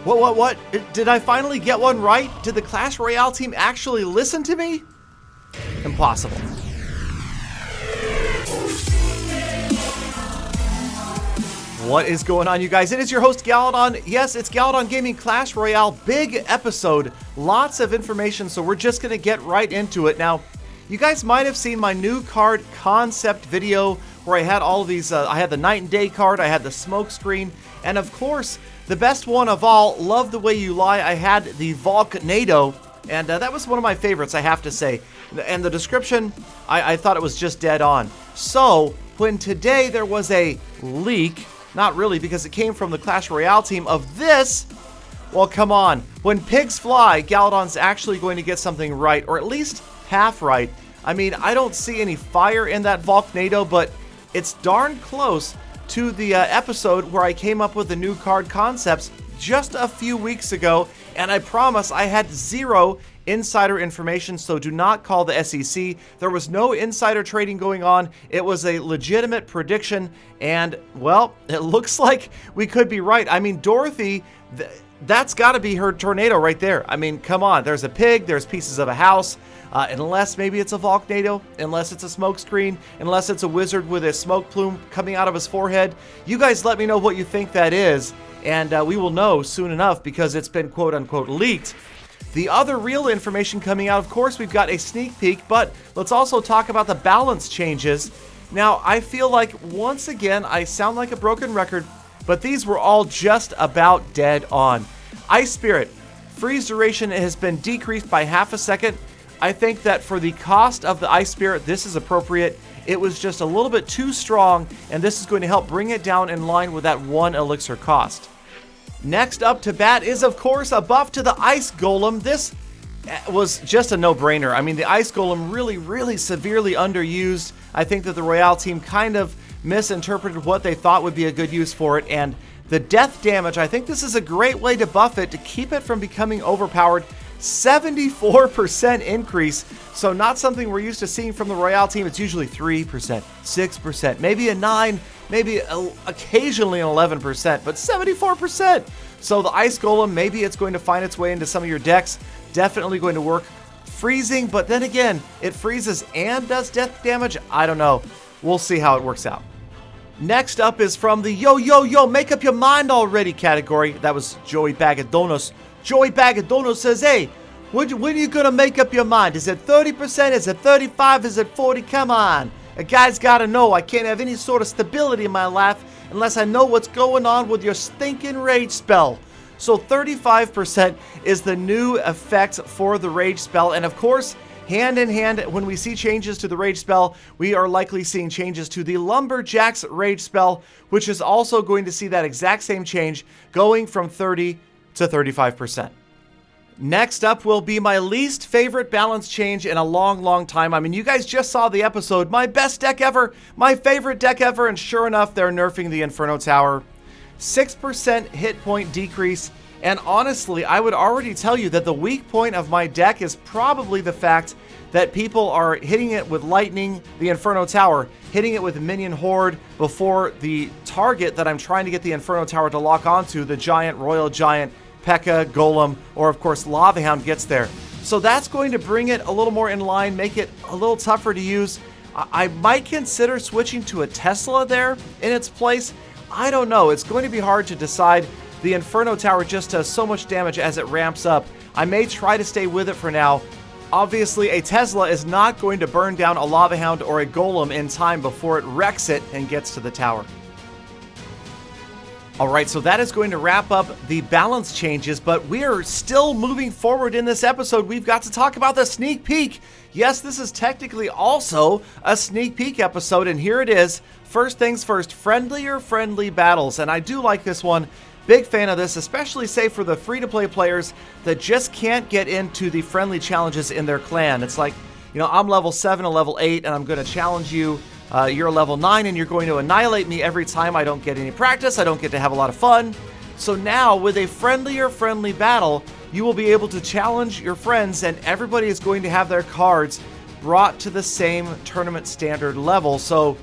What? Did I finally get one right? Did the Clash Royale team actually listen to me? Impossible. What is going on, you guys? It is your host, Galadon. Yes, it's Galadon Gaming Clash Royale. Big episode. Lots of information, so we're just going to get right into it. Now, you guys might have seen my new card concept video where I had all of these. I had the Night and Day card, I had the smoke screen, and of course, the best one of all, Love the Way You Lie, I had the Volcanado, and that was one of my favorites, I have to say. And the description, I thought it was just dead on. So, when today there was a leak, not really, because it came from the Clash Royale team of this. Well, come on. When pigs fly, Galadon's actually going to get something right, or at least half right. I mean, I don't see any fire in that Volcanado, but it's darn close to the episode where I came up with the new card concepts just a few weeks ago, and I promise I had zero insider information, so do not call the SEC. There was no insider trading going on. It was a legitimate prediction, and, well, it looks like we could be right. I mean, Dorothy, that's got to be her tornado right there. I mean, come on. There's a pig, there's pieces of a house, unless maybe it's a Volcanado, unless it's a smoke screen, unless it's a wizard with a smoke plume coming out of his forehead. You guys let me know what you think that is, and we will know soon enough because it's been quote-unquote leaked. The other real information coming out, of course, we've got a sneak peek, but let's also talk about the balance changes. Now, I feel like, once again, I sound like a broken record, but these were all just about dead on. Ice Spirit, freeze duration has been decreased by half a second. I think that for the cost of the Ice Spirit, this is appropriate. It was just a little bit too strong, and this is going to help bring it down in line with that 1 elixir cost. Next up to bat is, of course, a buff to the Ice Golem. This was just a no-brainer. I mean, the Ice Golem really severely underused. I think that the Royale team kind of misinterpreted what they thought would be a good use for it, and the death damage, I think this is a great way to buff it to keep it from becoming overpowered. 74% increase, so not something we're used to seeing from the Royale team. It's usually 3%, 6%, maybe a 9%, maybe occasionally an 11%, but 74%. So the Ice Golem, maybe it's going to find its way into some of your decks. Definitely going to work. Freezing, but then again, it freezes and does death damage. I don't know. We'll see how it works out. Next up is from the yo, make up your mind already category. That was Joey Bag of Donuts. Joey Bag of Donuts says, hey, when are you going to make up your mind? Is it 30%? Is it 35%? Is it 40%? Come on. A guy's got to know. I can't have any sort of stability in my life unless I know what's going on with your stinking rage spell. So 35% is the new effect for the rage spell. And of course, hand in hand, when we see changes to the rage spell, we are likely seeing changes to the Lumberjack's rage spell, which is also going to see that exact same change going from 30 to 35%. Next up will be my least favorite balance change in a long time. I mean, you guys just saw the episode, my best deck ever, my favorite deck ever, and sure enough, they're nerfing the Inferno Tower. 6% hit point decrease, and honestly, I would already tell you that the weak point of my deck is probably the fact that people are hitting it with Lightning, the Inferno Tower, hitting it with Minion Horde before the target that I'm trying to get the Inferno Tower to lock onto, the Giant, Royal Giant, P.E.K.K.A, Golem, or of course Lava Hound gets there. So that's going to bring it a little more in line, make it a little tougher to use. I might consider switching to a Tesla there in its place. I don't know. It's going to be hard to decide. The Inferno Tower just does so much damage as it ramps up. I may try to stay with it for now. Obviously, a Tesla is not going to burn down a Lava Hound or a Golem in time before it wrecks it and gets to the tower. Alright, so that is going to wrap up the balance changes, but we are still moving forward in this episode. We've got to talk about the sneak peek. Yes, this is technically also a sneak peek episode, and here it is. First things first, friendly battles, and I do like this one. Big fan of this, especially say for the free-to-play players that just can't get into the friendly challenges in their clan. It's like, you know, I'm level 7 or level 8, and I'm going to challenge you. You're level 9 and you're going to annihilate me every time. I don't get any practice. I don't get to have a lot of fun. So now with a friendly battle, you will be able to challenge your friends and everybody is going to have their cards brought to the same tournament standard level. So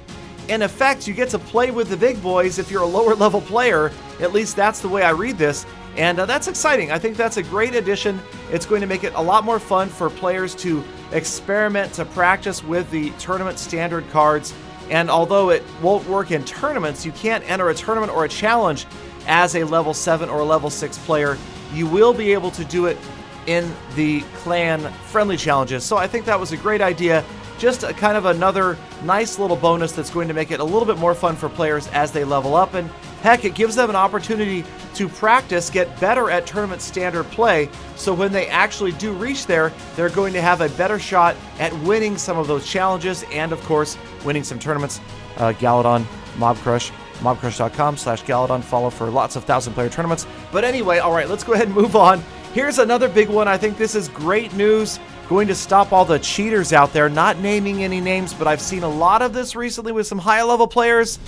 in effect, you get to play with the big boys if you're a lower level player. At least that's the way I read this. And that's exciting. I think that's a great addition. It's going to make it a lot more fun for players to experiment, to practice with the tournament standard cards. And although it won't work in tournaments, you can't enter a tournament or a challenge as a level 7 or level 6 player. You will be able to do it in the clan friendly challenges. So I think that was a great idea. Just a kind of another nice little bonus that's going to make it a little bit more fun for players as they level up. And heck, it gives them an opportunity to practice, get better at tournament standard play, so when they actually do reach there, they're going to have a better shot at winning some of those challenges and, of course, winning some tournaments. Galadon, Mobcrush, mobcrush.com/Galadon. Follow for lots of 1,000-player tournaments. But anyway, all right, let's go ahead and move on. Here's another big one. I think this is great news. Going to stop all the cheaters out there. Not naming any names, but I've seen a lot of this recently with some high-level players.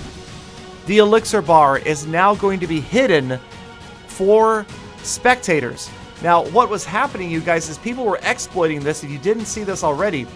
The elixir bar is now going to be hidden for spectators. Now, what was happening, you guys, is people were exploiting this, if you didn't see this already,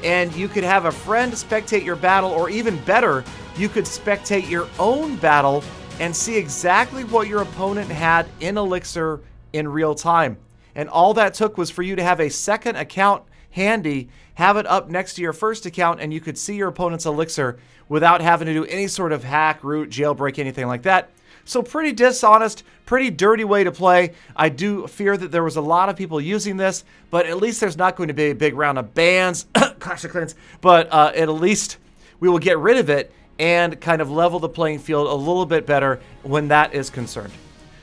and you could have a friend spectate your battle, or even better, you could spectate your own battle and see exactly what your opponent had in elixir in real time. And all that took was for you to have a second account handy, have it up next to your first account, and you could see your opponent's elixir without having to do any sort of hack, root, jailbreak, anything like that. So pretty dishonest, pretty dirty way to play. I do fear that there was a lot of people using this, but at least there's not going to be a big round of bans, Clash of Clans, but at least we will get rid of it and kind of level the playing field a little bit better when that is concerned.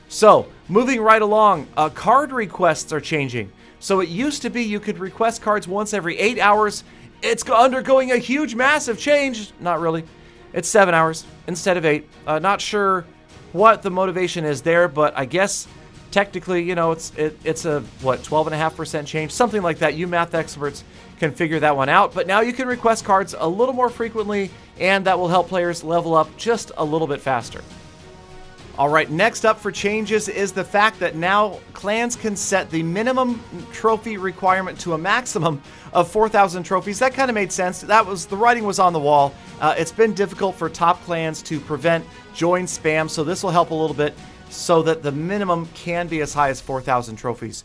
So, moving right along, card requests are changing. So it used to be you could request cards once every 8 hours. It's undergoing a huge, massive change. Not really. It's 7 hours instead of 8. Not sure what the motivation is there, but I guess technically, you know, it's a, what, 12.5% change? Something like that. You math experts can figure that one out. But now you can request cards a little more frequently, and that will help players level up just a little bit faster. All right, next up for changes is the fact that now clans can set the minimum trophy requirement to a maximum of 4,000 trophies. That kind of made sense. The writing was on the wall. It's been difficult for top clans to prevent join spam, so this will help a little bit so that the minimum can be as high as 4,000 trophies.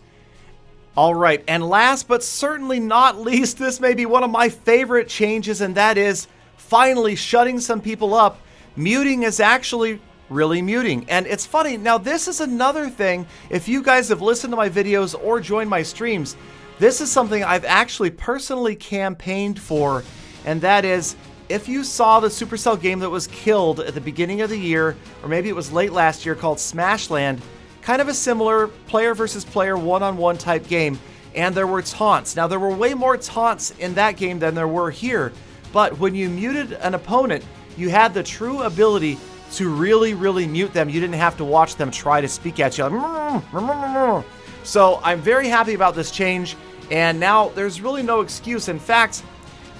All right, and last but certainly not least, this may be one of my favorite changes, and that is finally shutting some people up. Muting is actually really muting. And it's funny, now this is another thing, if you guys have listened to my videos or joined my streams, this is something I've actually personally campaigned for, and that is, if you saw the Supercell game that was killed at the beginning of the year, or maybe it was late last year, called Smashland, kind of a similar player versus player one-on-one type game, and there were taunts. Now there were way more taunts in that game than there were here, but when you muted an opponent, you had the true ability to really mute them. You didn't have to watch them try to speak at you. So I'm very happy about this change, and now there's really no excuse. In fact,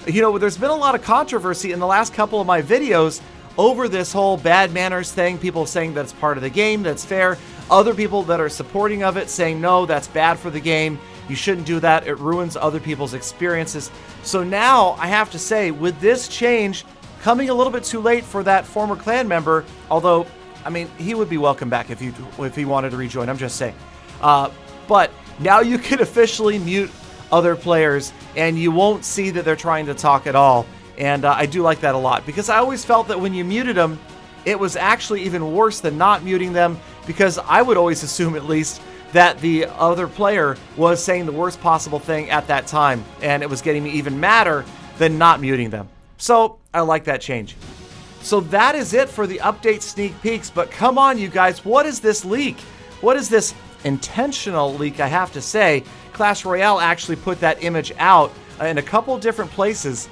you know, there's been a lot of controversy in the last couple of my videos over this whole bad manners thing. People saying that it's part of the game, that's fair. Other people that are supporting of it saying, no, that's bad for the game. You shouldn't do that. It ruins other people's experiences. So now I have to say, with this change, coming a little bit too late for that former clan member, although, I mean, he would be welcome back if he wanted to rejoin, I'm just saying. But now you can officially mute other players, and you won't see that they're trying to talk at all. And I do like that a lot, because I always felt that when you muted them, it was actually even worse than not muting them, because I would always assume, at least, that the other player was saying the worst possible thing at that time, and it was getting me even madder than not muting them. So I like that change. So that is it for the update sneak peeks, but come on, you guys, what is this leak? What is this intentional leak, I have to say? Clash Royale actually put that image out in a couple different places.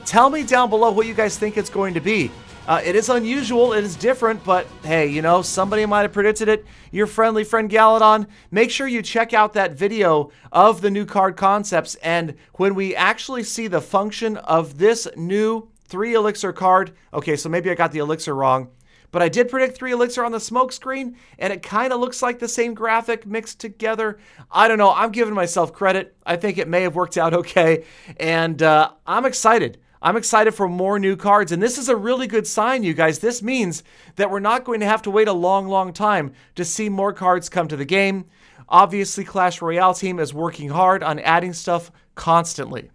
Tell me down below what you guys think it's going to be. It is unusual, it is different, but hey, you know, somebody might have predicted it. Your friendly friend Galadon. Make sure you check out that video of the new card concepts, and when we actually see the function of this new 3 elixir card, okay, so maybe I got the elixir wrong, but I did predict 3 elixir on the smoke screen, and it kind of looks like the same graphic mixed together. I don't know, I'm giving myself credit. I think it may have worked out okay, and I'm excited. I'm excited for more new cards, and this is a really good sign, you guys. This means that we're not going to have to wait a long time to see more cards come to the game. Obviously, Clash Royale team is working hard on adding stuff constantly.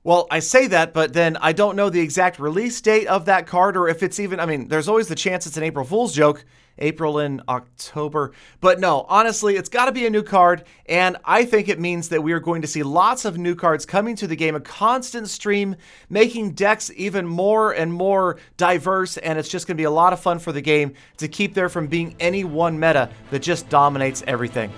Well, I say that, but then I don't know the exact release date of that card, or if it's even, I mean, there's always the chance it's an April Fool's joke, April and October. But no, honestly, it's got to be a new card, and I think it means that we are going to see lots of new cards coming to the game, a constant stream, making decks even more and more diverse, and it's just going to be a lot of fun for the game to keep there from being any one meta that just dominates everything.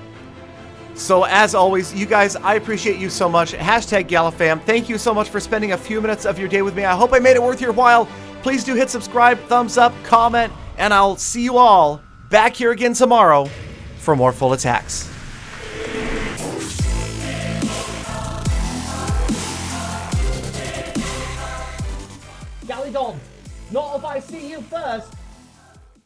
So as always, you guys, I appreciate you so much. Hashtag GalaFam. Thank you so much for spending a few minutes of your day with me. I hope I made it worth your while. Please do hit subscribe, thumbs up, comment, and I'll see you all back here again tomorrow for more full attacks. Galidon, not if I see you first.